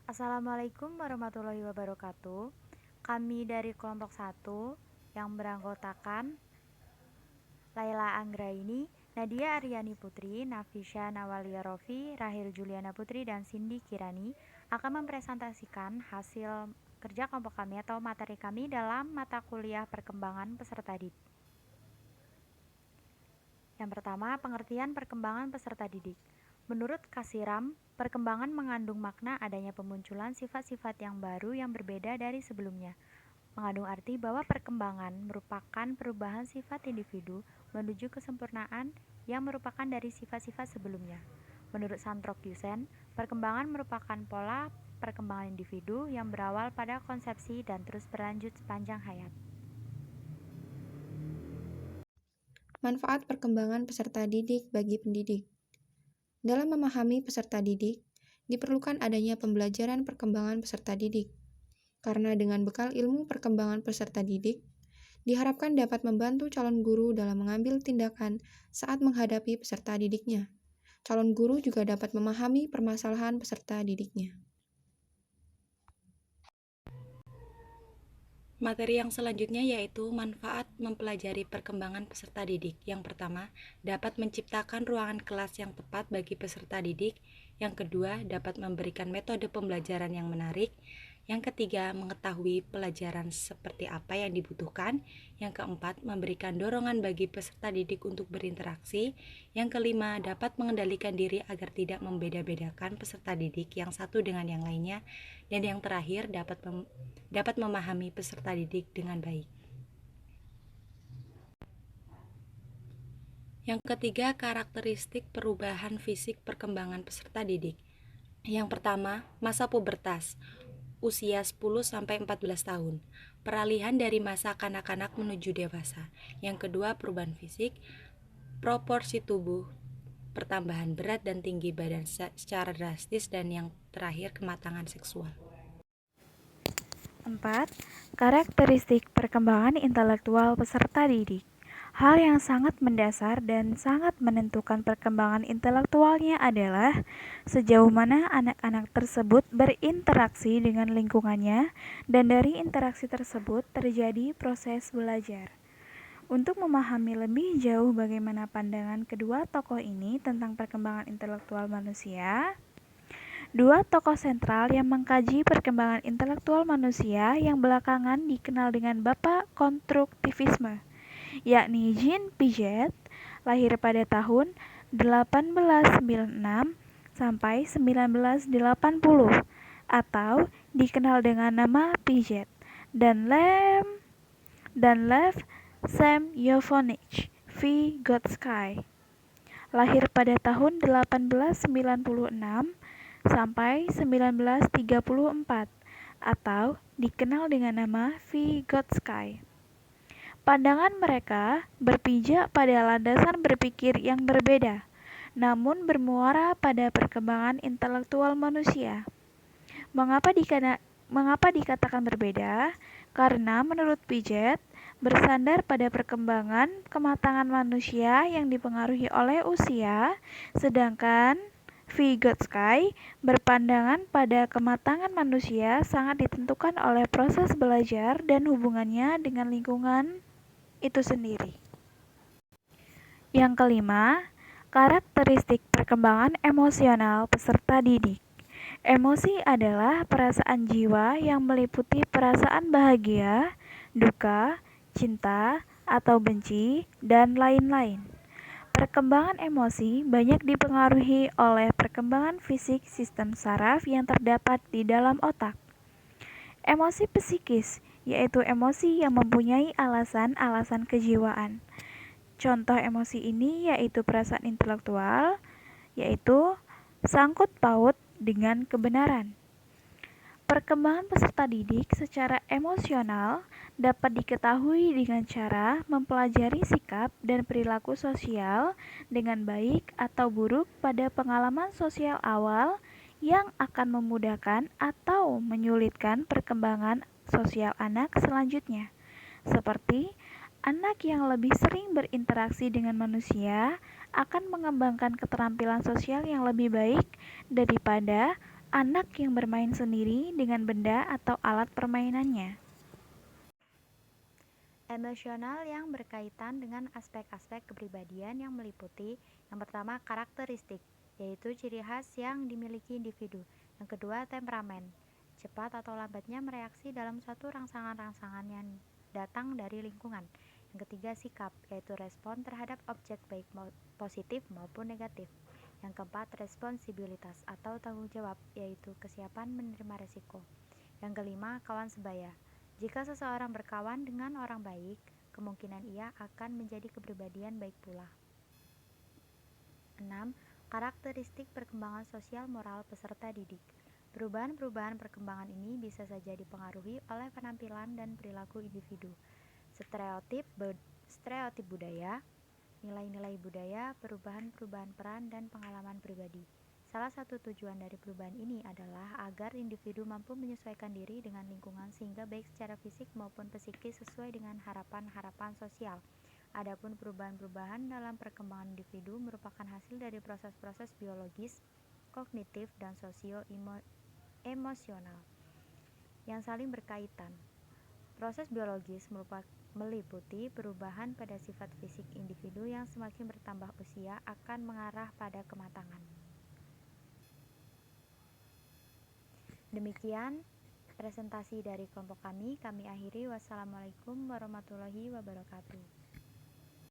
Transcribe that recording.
Assalamualaikum warahmatullahi wabarakatuh. Kami dari kelompok 1 yang beranggotakan Laila Anggraini, Nadia Aryani Putri, Nafisha Nawalia Rofi, Rahil Juliana Putri, dan Cindy Kirani akan mempresentasikan hasil kerja kelompok kami atau materi kami dalam mata kuliah perkembangan peserta didik. Yang pertama, pengertian perkembangan peserta didik. Menurut Kasiram, perkembangan mengandung makna adanya pemunculan sifat-sifat yang baru yang berbeda dari sebelumnya. Mengandung arti bahwa perkembangan merupakan perubahan sifat individu menuju kesempurnaan yang merupakan dari sifat-sifat sebelumnya. Menurut Santrok Yusen, perkembangan merupakan pola perkembangan individu yang berawal pada konsepsi dan terus berlanjut sepanjang hayat. Manfaat perkembangan peserta didik bagi pendidik. Dalam memahami peserta didik, diperlukan adanya pembelajaran perkembangan peserta didik. Karena dengan bekal ilmu perkembangan peserta didik, diharapkan dapat membantu calon guru dalam mengambil tindakan saat menghadapi peserta didiknya. Calon guru juga dapat memahami permasalahan peserta didiknya. Materi yang selanjutnya yaitu manfaat mempelajari perkembangan peserta didik. Yang pertama, dapat menciptakan ruangan kelas yang tepat bagi peserta didik. Yang kedua, dapat memberikan metode pembelajaran yang menarik. Yang ketiga, mengetahui pelajaran seperti apa yang dibutuhkan. Yang keempat, memberikan dorongan bagi peserta didik untuk berinteraksi. Yang kelima, dapat mengendalikan diri agar tidak membeda-bedakan peserta didik yang satu dengan yang lainnya. Dan yang terakhir, dapat memahami peserta didik dengan baik. Yang ketiga, karakteristik perubahan fisik perkembangan peserta didik. Yang pertama, masa pubertas, usia 10-14 tahun, peralihan dari masa kanak-kanak menuju dewasa. Yang kedua, perubahan fisik, proporsi tubuh, pertambahan berat dan tinggi badan secara drastis, dan yang terakhir, kematangan seksual. 4. Karakteristik perkembangan intelektual peserta didik. Hal yang sangat mendasar dan sangat menentukan perkembangan intelektualnya adalah sejauh mana anak-anak tersebut berinteraksi dengan lingkungannya dan dari interaksi tersebut terjadi proses belajar. Untuk memahami lebih jauh bagaimana pandangan kedua tokoh ini tentang perkembangan intelektual manusia, dua tokoh sentral yang mengkaji perkembangan intelektual manusia yang belakangan dikenal dengan Bapak Konstruktivisme, yakni Jean Piaget, lahir pada tahun 1896 sampai 1980 atau dikenal dengan nama Piaget, dan Lev Semyonov Vygotsky, lahir pada tahun 1896 sampai 1934 atau dikenal dengan nama Vygotsky. Pandangan mereka berpijak pada landasan berpikir yang berbeda, namun bermuara pada perkembangan intelektual manusia. Mengapa dikatakan berbeda? Karena menurut Piaget, bersandar pada perkembangan kematangan manusia yang dipengaruhi oleh usia, sedangkan Vygotsky berpandangan pada kematangan manusia sangat ditentukan oleh proses belajar dan hubungannya dengan lingkungan itu sendiri. Yang kelima, karakteristik perkembangan emosional peserta didik. Emosi adalah perasaan jiwa yang meliputi perasaan bahagia, duka, cinta, atau benci, dan lain-lain. Perkembangan emosi banyak dipengaruhi oleh perkembangan fisik sistem saraf yang terdapat di dalam otak. Emosi psikis, yaitu emosi yang mempunyai alasan-alasan kejiwaan. Contoh emosi ini yaitu perasaan intelektual, yaitu sangkut paut dengan kebenaran. Perkembangan peserta didik secara emosional dapat diketahui dengan cara mempelajari sikap dan perilaku sosial dengan baik atau buruk pada pengalaman sosial awal yang akan memudahkan atau menyulitkan perkembangan sosial anak selanjutnya. Seperti anak yang lebih sering berinteraksi dengan manusia akan mengembangkan keterampilan sosial yang lebih baik daripada Anak yang bermain sendiri dengan benda atau alat permainannya. Emosional yang berkaitan dengan aspek-aspek kepribadian yang meliputi yang pertama karakteristik, yaitu ciri khas yang dimiliki individu. Yang kedua temperamen, cepat atau lambatnya mereaksi dalam suatu rangsangan-rangsangan yang datang dari lingkungan. Yang ketiga sikap, yaitu respon terhadap objek baik positif maupun negatif. Yang keempat responsibilitas atau tanggung jawab, yaitu kesiapan menerima resiko. Yang kelima kawan sebaya. Jika seseorang berkawan dengan orang baik, kemungkinan ia akan menjadi kepribadian baik pula. 6. Karakteristik perkembangan sosial moral peserta didik. Perubahan-perubahan perkembangan ini bisa saja dipengaruhi oleh penampilan dan perilaku individu. Stereotip budaya, nilai-nilai budaya, perubahan-perubahan peran, dan pengalaman pribadi. Salah satu tujuan dari perubahan ini adalah agar individu mampu menyesuaikan diri dengan lingkungan sehingga baik secara fisik maupun psikis sesuai dengan harapan-harapan sosial. Adapun perubahan-perubahan dalam perkembangan individu merupakan hasil dari proses-proses biologis, kognitif, dan sosio-emosional yang saling berkaitan. Proses biologis meliputi perubahan pada sifat fisik individu yang semakin bertambah usia akan mengarah pada kematangan. Demikian presentasi dari kelompok kami akhiri. Wassalamualaikum warahmatullahi wabarakatuh.